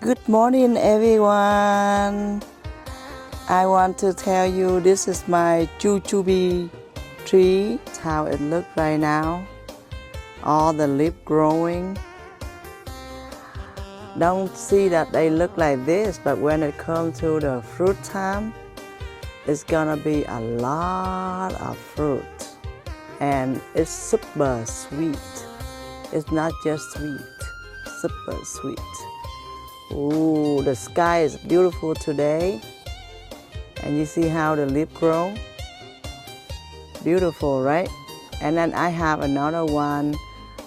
Good morning, everyone. I want to tell you this is my jujube tree. It's how it looks right now. All the leaf growing. Don't see that they look like this, but when it comes to the fruit time, it's gonna be a lot of fruit. And it's super sweet. It's not just sweet, super sweet. Ooh, the sky is beautiful today. And you see how the leaf grow? Beautiful, right? And then I have another one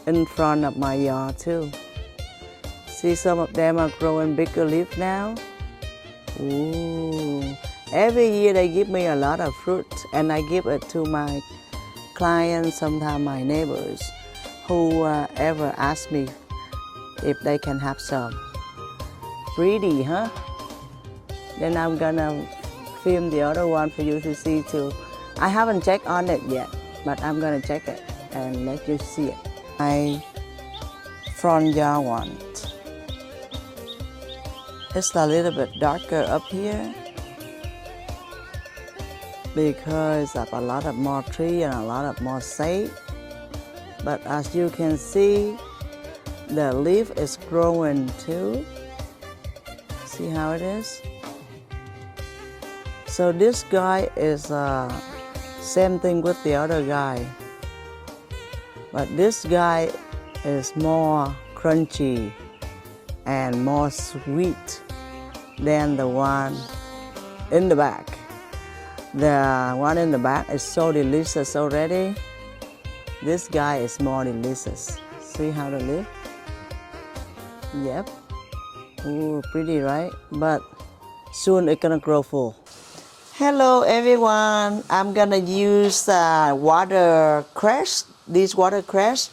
in front of my yard too. See, some of them are growing bigger leaf now. Ooh. Every year they give me a lot of fruit, and I give it to my clients, sometimes my neighbors, who ever ask me if they can have some. Pretty, huh? Then I'm gonna film the other one for you to see too. I haven't checked on it yet, but I'm gonna check it and let you see it. My front yard one. It's a little bit darker up here because of a lot of more tree and a lot of more shade. But as you can see, the leaf is growing too. See how it is? So this guy is same thing with the other guy. But this guy is more crunchy and more sweet than the one in the back. The one in the back is so delicious already. This guy is more delicious. See how the leaf? Yep. Ooh, pretty, right? But soon it's gonna grow full. Hello everyone. I'm gonna use watercress, this watercress,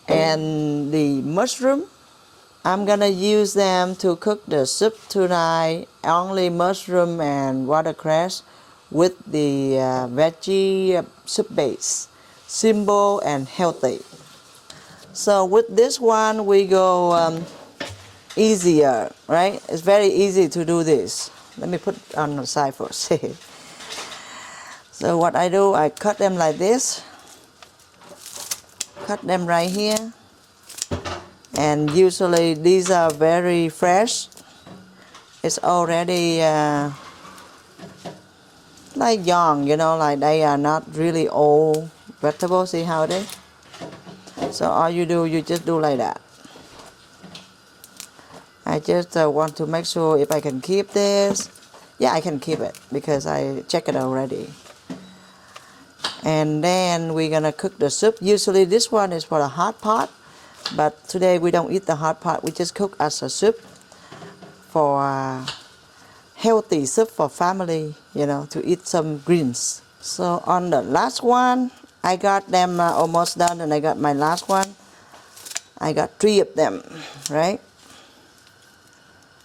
and the mushroom. I'm gonna use them to cook the soup tonight. Only mushroom and watercress with the veggie soup base. Simple and healthy. So with this one we go easier, right? It's very easy to do this. Let me put it on the side first. So what I do, I cut them like this. Cut them right here. And usually these are very fresh. It's already like young, you know, like they are not really old vegetables. See how it is? So all you do, you just do like that. I just want to make sure if I can keep this. Yeah, I can keep it because I checked it already. And then we're gonna cook the soup. Usually this one is for the hot pot, but today we don't eat the hot pot. We just cook as a soup for healthy soup for family, you know, to eat some greens. So on the last one, I got them almost done, and I got my last one. I got 3 of them, right?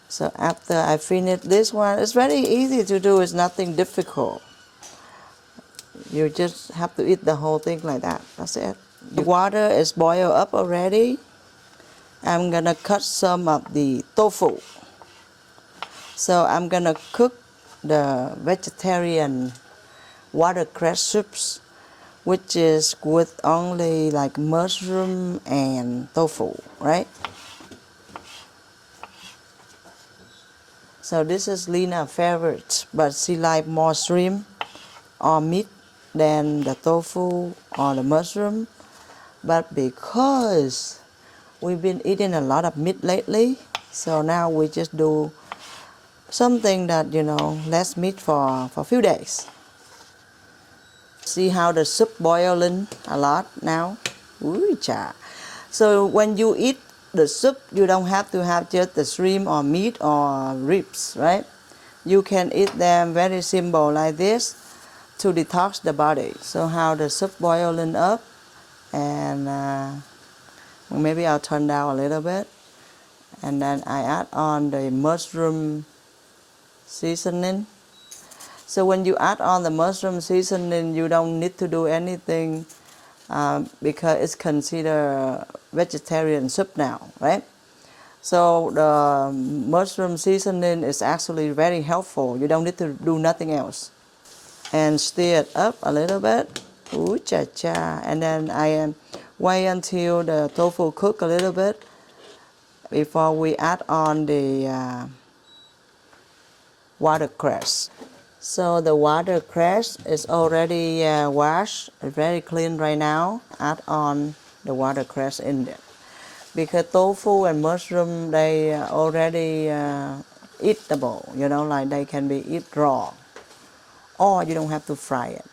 So after I finish this one, it's very easy to do. It's nothing difficult. You just have to eat the whole thing like that. That's it. The water is boiled up already. I'm gonna cut some of the tofu. So I'm gonna cook the vegetarian watercress soups, which is with only like mushroom and tofu, right? So this is Lina's favorite, but she likes more shrimp or meat than the tofu or the mushroom. But because we've been eating a lot of meat lately, so now we just do something that, you know, less meat for a few days. See how the soup boiling a lot now? Ooh, cha. So when you eat the soup, you don't have to have just the shrimp or meat or ribs, right? You can eat them very simple like this to detox the body. So how the soup boiling up, and maybe I'll turn down a little bit, and then I add on the mushroom seasoning. So when you add on the mushroom seasoning, you don't need to do anything because it's considered vegetarian soup now, right? So the mushroom seasoning is actually very helpful. You don't need to do nothing else. And stir it up a little bit. Ooh, cha cha. And then I wait until the tofu cook a little bit before we add on the watercress. So the watercress is already washed, very clean right now. Add on the watercress in there. Because tofu and mushroom, they already eatable, like they can be eat raw. Or you don't have to fry it.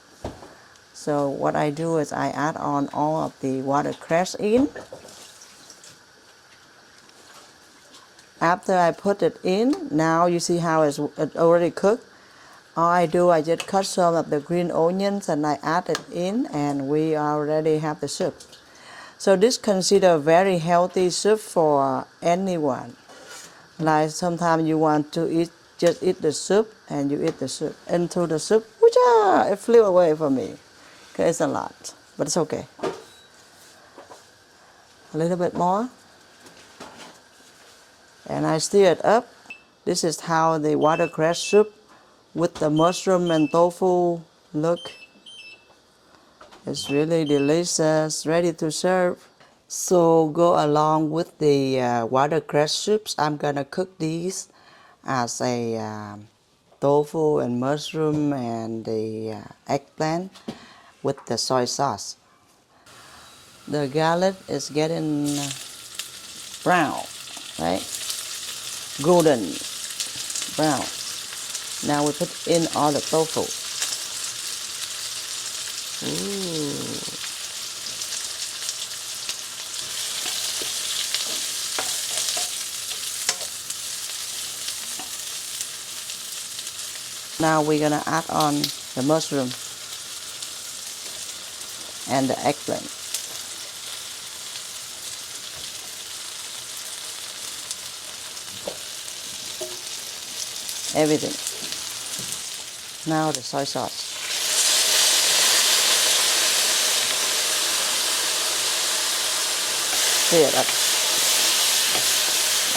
So what I do is I add on all of the watercress in. After I put it in, now you see how it's already cooked. All I do, I just cut some of the green onions and I add it in, and we already have the soup. So this considered very healthy soup for anyone. Like sometimes you want to just eat the soup, and you eat the soup. Into the soup, it flew away from me. Okay, it's a lot, but it's okay. A little bit more. And I stir it up. This is how the watercress soup with the mushroom and tofu look. It's really delicious, ready to serve. So go along with the watercress soups. I'm gonna cook these as a tofu and mushroom and the eggplant with the soy sauce. The garlic is getting brown, right? Golden brown. Now we put in all the tofu. Ooh. Now we're gonna add on the mushroom and the eggplant. Everything. Now the soy sauce. Stir it up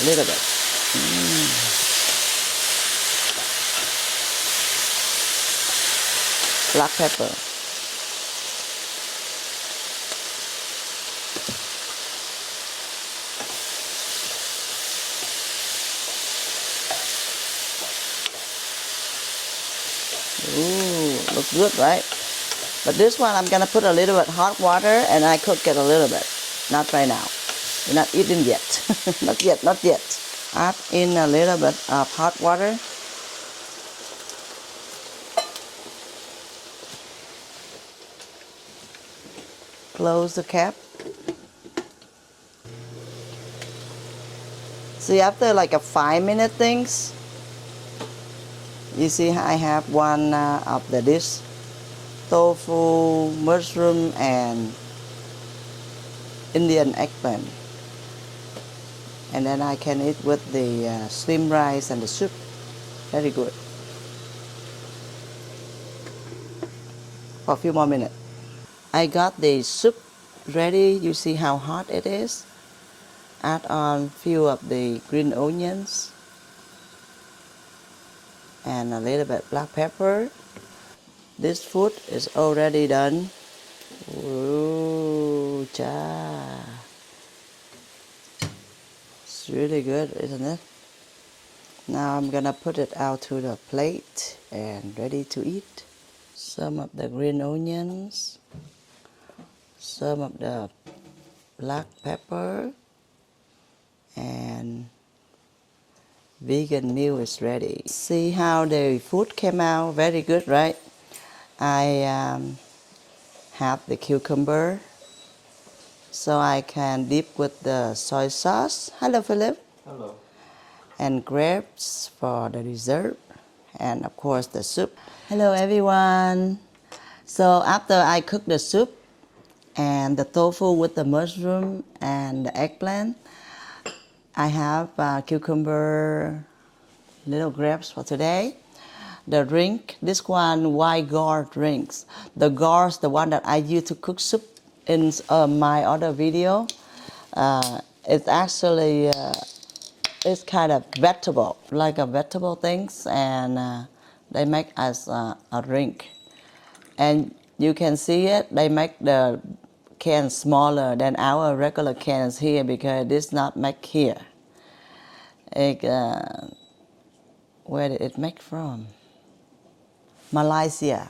a little bit. Black pepper. Ooh, looks good, right? But this one I'm gonna put a little bit hot water and I cook it a little bit. Not right now. We're not eating yet. Not yet, not yet. Add in a little bit of hot water. Close the cap. See, after like a 5-minute things, you see I have one of the dish. Tofu, mushroom, and Indian eggplant. And then I can eat with the steamed rice and the soup. Very good. For a few more minutes. I got the soup ready. You see how hot it is. Add on few of the green onions and a little bit black pepper. This food is already done. Ooh, cha. It's really good, isn't it? Now I'm gonna put it out to the plate and ready to eat. Some of the green onions, some of the black pepper, and vegan meal is ready. See how the food came out? Very good, right? I have the cucumber, so I can dip with the soy sauce. Hello, Philip. Hello. And grapes for the dessert, and of course the soup. Hello, everyone. So after I cook the soup and the tofu with the mushroom and the eggplant, I have cucumber, little grapes for today. The drink, this one white gourd drinks. The gourd, the one that I use to cook soup in my other video. It's actually it's kind of vegetable, like a vegetable things, and they make as a drink. And you can see it, they make the can smaller than our regular cans here because this not make here. It, where did it make from? Malaysia.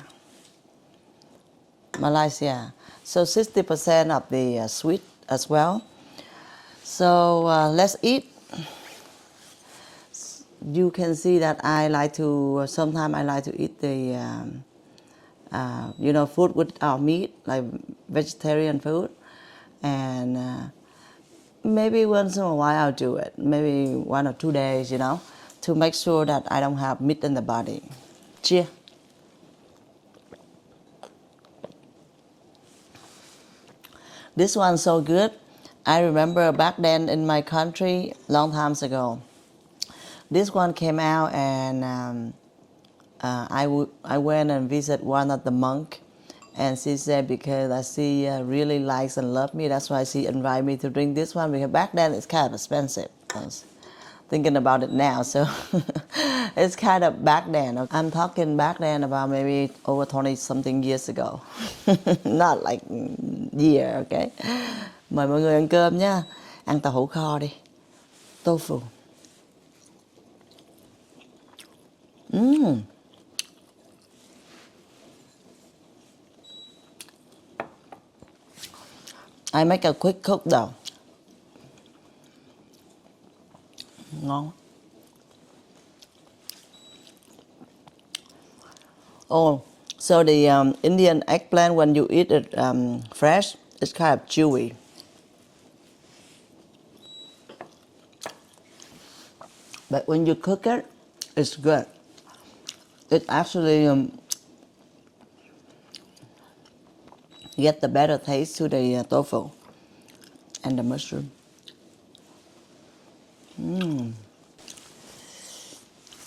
Malaysia. So 60% of the sweet as well. So let's eat. You can see that I like to, sometimes I like to eat the, food without meat, like vegetarian food. And maybe once in a while I'll do it, maybe 1 or 2 days, to make sure that I don't have meat in the body. Cheers. This one's so good. I remember back then in my country, long times ago, this one came out, and I went and visited one of the monk, and she said because she really likes and loves me, that's why she invited me to drink this one, because back then it's kind of expensive. I was thinking about it now, so it's kind of back then. I'm talking back then about maybe over 20 something years ago. Not like year, okay? Mời mọi người ăn cơm nha. Ăn tàu hũ kho đi. Tofu. I make a quick cook though. Ngon. Oh, so the Indian eggplant, when you eat it fresh, it's kind of chewy. But when you cook it, it's good. It actually get the better taste to the tofu and the mushroom.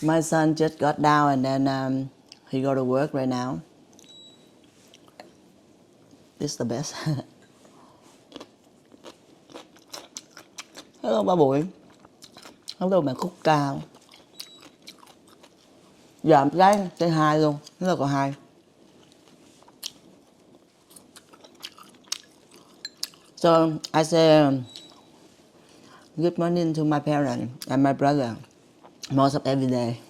My son just got down, and then he go to work right now. It's the best. Hello ba Bụi. Hello bạn Khúc Cao. Dạ gái say hi luôn. Hello cậu hai. So I say good morning to my parents and my brother most of every day.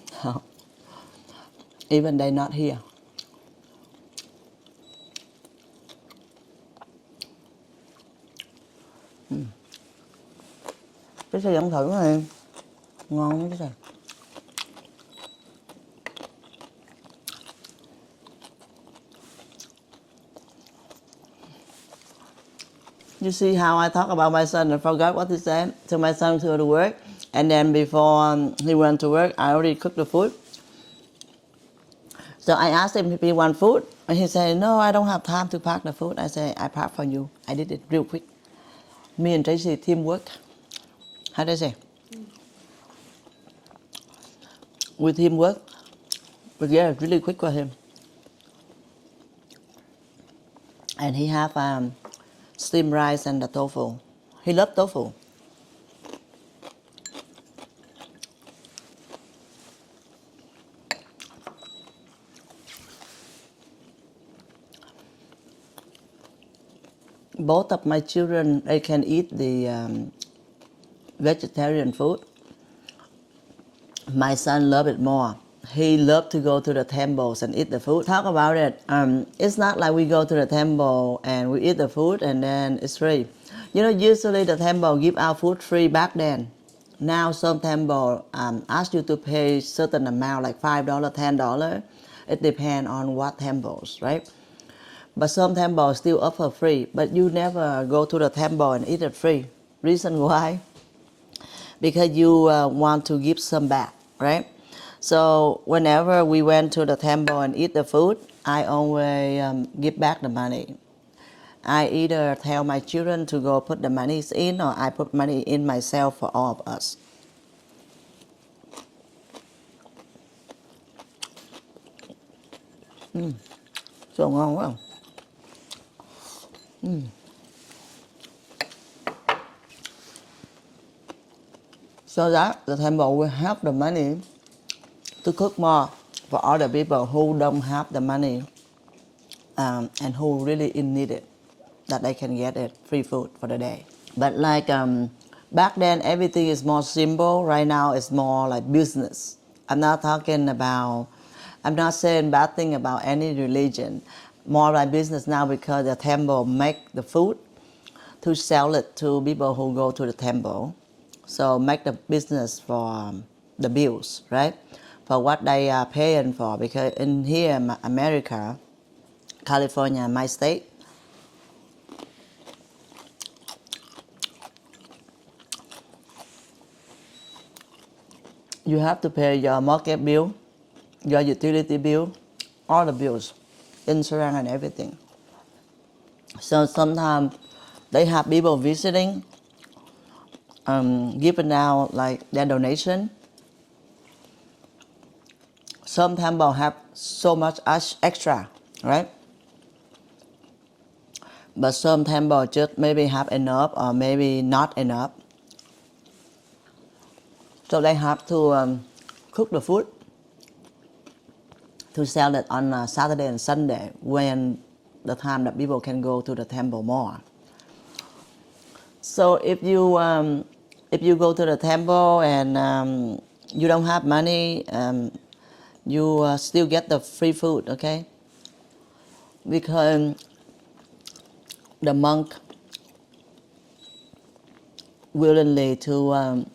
Even they not here. Cái xe dẫn thử này ngon cái này. You see how I talk about my son and forgot what to say? So my son to go to work, and then before he went to work, I already cooked the food. So I asked him if he want food, and he said, no, I don't have time to pack the food. I said, I pack for you. I did it real quick. Me and Tracy teamwork. How do I say? We teamwork. But yeah, really quick for him. And he have steamed rice and the tofu. He loves tofu. Both of my children, they can eat the vegetarian food. My son loves it more. He loves to go to the temples and eat the food. Talk about it. It's not like we go to the temple and we eat the food and then it's free. Usually the temple give out food free back then. Now some temple ask you to pay certain amount, like $5, $10. It depends on what temples, right? But some temples still offer free, but you never go to the temple and eat it free. Reason why? Because you want to give some back, right? So whenever we went to the temple and eat the food, I always give back the money. I either tell my children to go put the money in, or I put money in myself for all of us. So ngon quá. so that the temple will have the money to cook more for other people who don't have the money and who really in need it, that they can get it free food for the day. But like back then, everything is more simple. Right now, it's more like business. I'm not talking about. I'm not saying bad thing about any religion. More like business now because the temple make the food to sell it to people who go to the temple. So make the business for the bills, right? For what they are paying for. Because in here, America, California, my state, you have to pay your mortgage bill, your utility bill, all the bills, insurance and everything. So sometimes they have people visiting, giving out like their donation. Some temple have so much extra, right? But some temple just maybe have enough or maybe not enough. So they have to cook the food to sell it on Saturday and Sunday when the time that people can go to the temple more. So if you go to the temple and you don't have money, you still get the free food, okay? Because the monk willingly to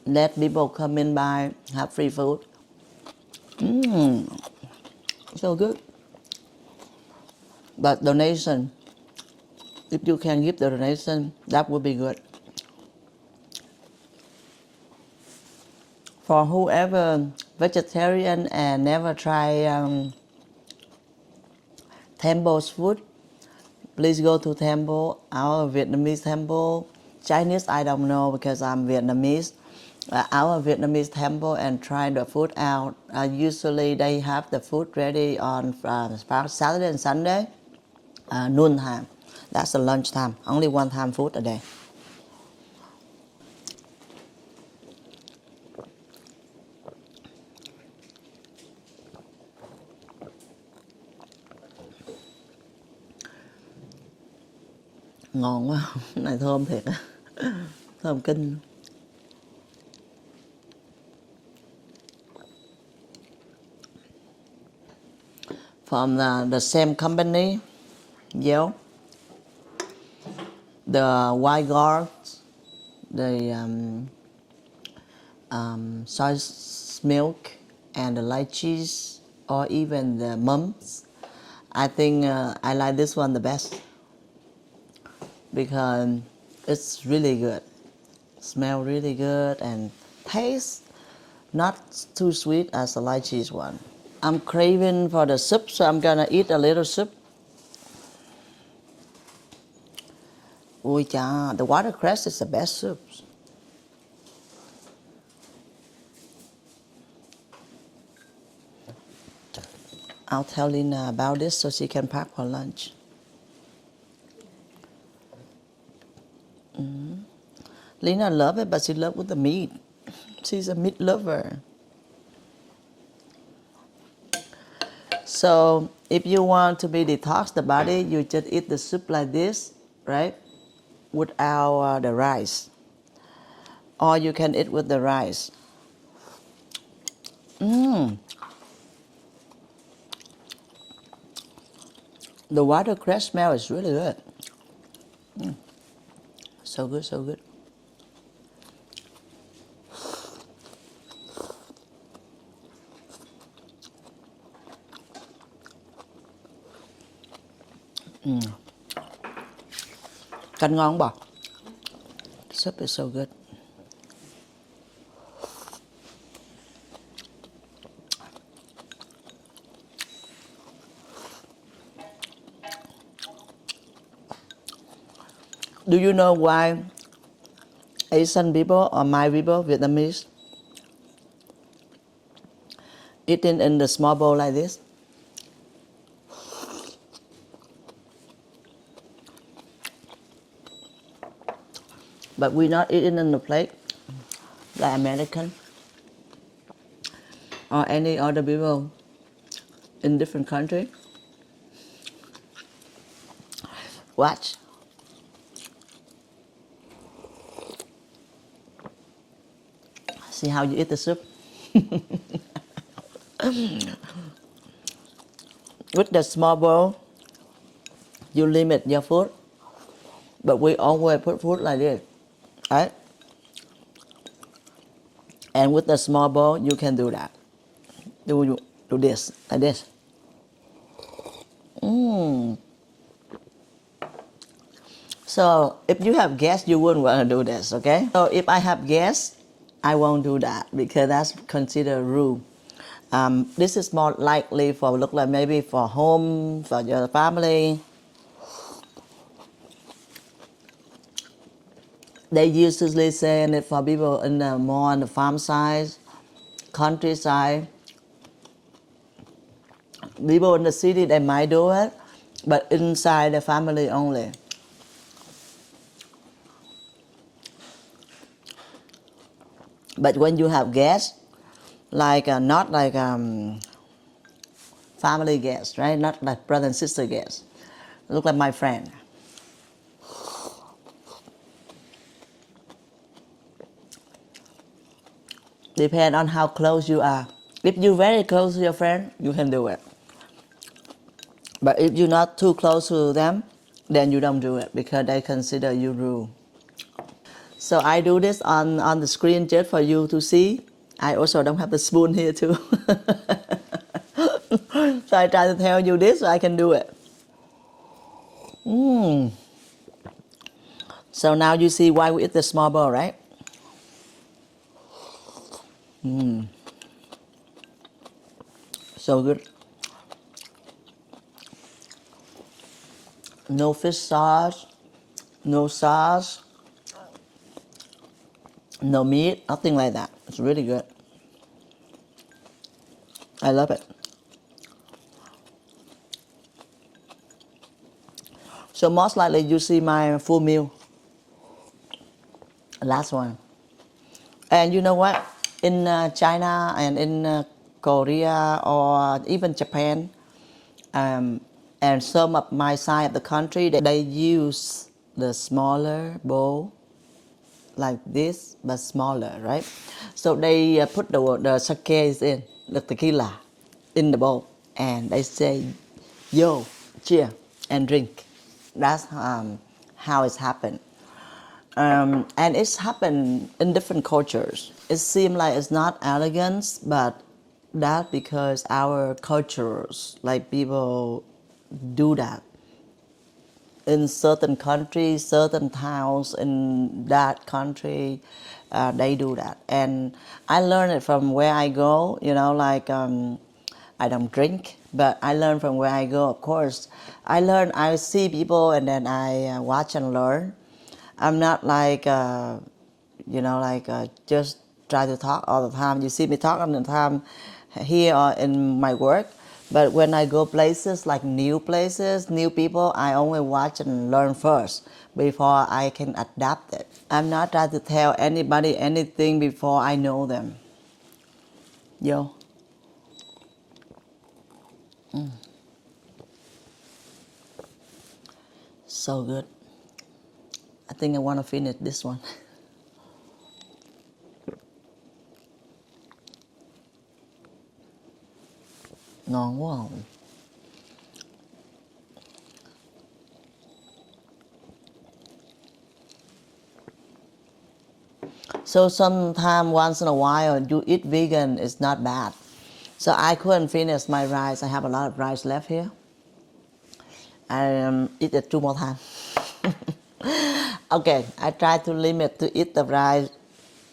let people come in by have free food. So good. But donation, if you can give the donation, that would be good. For whoever vegetarian and never try temple's food, please go to temple, our Vietnamese temple. Chinese, I don't know because I'm Vietnamese. Our Vietnamese temple and try the food out. Usually they have the food ready on Saturday and Sunday, noon time. That's the lunch time. Only one time food a day. Ngon quá, này thơm thiệt á, thơm kinh. From the same company, Yale, the white gourd, the soy milk, and the light cheese, or even the mums. I think I like this one the best because it's really good. Smell really good and taste not too sweet as the light cheese one. I'm craving for the soup, so I'm gonna eat a little soup. Ui cha, the watercress is the best soup. I'll tell Lina about this so she can pack for lunch. Lina loves it, but she loves with the meat. She's a meat lover. So if you want to be detox the body, you just eat the soup like this, right? Without the rice. Or you can eat with the rice. The watercress smell is really good. So good, so good. Canh ngon không bà? The soup is so good. Do you know why Asian people or my people, Vietnamese, eating in the small bowl like this? but we not eating in the plate like American or any other people in different country. Watch. See how you eat the soup? With the small bowl, you limit your food, but we always put food like this, right? And with the small bowl, you can do that. Do this, like this. So if you have guests, you wouldn't want to do this, okay? So if I have guests, I won't do that because that's considered rude. This is more likely for look like maybe for home, for your family. They usually say it for people in the more on the farm side, countryside. People in the city they might do it, but inside the family only. But when you have guests, like not like family guests, right? Not like brother and sister guests. Look like my friend. Depend on how close you are. If you're very close to your friend, you can do it. But if you're not too close to them, then you don't do it because they consider you rude. So I do this on the screen just for you to see. I also don't have the spoon here too. So I try to tell you this so I can do it. So now you see why we eat the small bowl, right? So good. No fish sauce, no sauce, no meat, nothing like that. It's really good. I love it. So most likely you see my full meal. Last one. And you know what? In China and in Korea or even Japan, and some of my side of the country, they use the smaller bowl like this, but smaller, right? So they put the sake in, the tequila, in the bowl, and they say, "Yo, cheer and drink." That's how it's happened. And it's happened in different cultures. It seems like it's not elegance, but that because our cultures, like people do that in certain countries, certain towns in that country, they do that. And I learned it from where I go, like I don't drink, but I learn from where I go, of course. I see people and then I watch and learn. I'm not like, just try to talk all the time. You see me talk all the time here or in my work. But when I go places, like new places, new people, I only watch and learn first before I can adapt it. I'm not trying to tell anybody anything before I know them. Yo. So good. I think I want to finish this one. Ngon quá không? So sometimes once in a while you eat vegan, it's not bad. So I couldn't finish my rice. I have a lot of rice left here. I eat it two more times. Okay, I try to limit to eat the rice,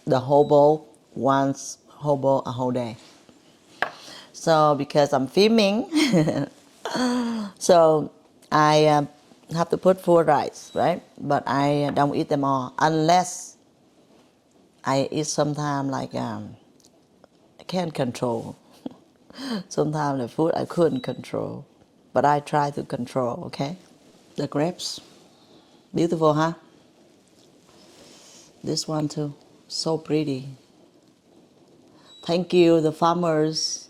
the whole bowl, once whole bowl a whole day. So because I'm filming, so I have to put full rice, right? But I don't eat them all unless I eat sometime like I can't control. Sometimes the food I couldn't control, but I try to control. Okay, the grapes, beautiful, huh? This one too, so pretty. Thank you, the farmers.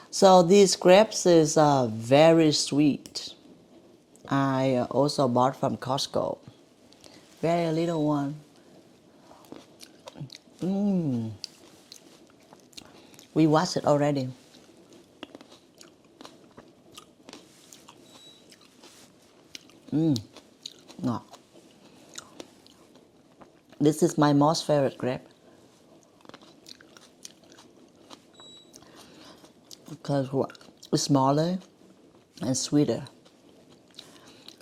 So these grapes is very sweet. I also bought from Costco. Very little one. We washed it already. Ngọt. This is my most favorite grape because it's smaller and sweeter.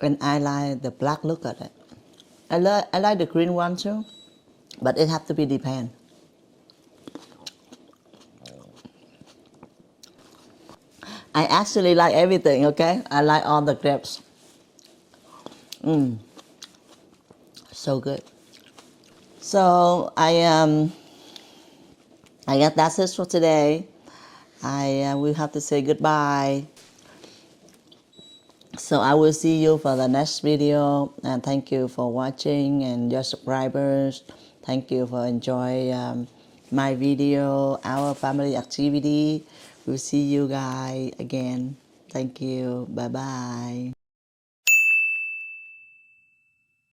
And I like the black look at it. I like the green one too, but it have to be depend. I actually like everything, okay? I like all the grapes. So good. So I guess that's it for today. I will have to say goodbye. So I will see you for the next video, and thank you for watching and your subscribers. Thank you for enjoy my video, our family activity. We'll see you guys again. Thank you. Bye bye.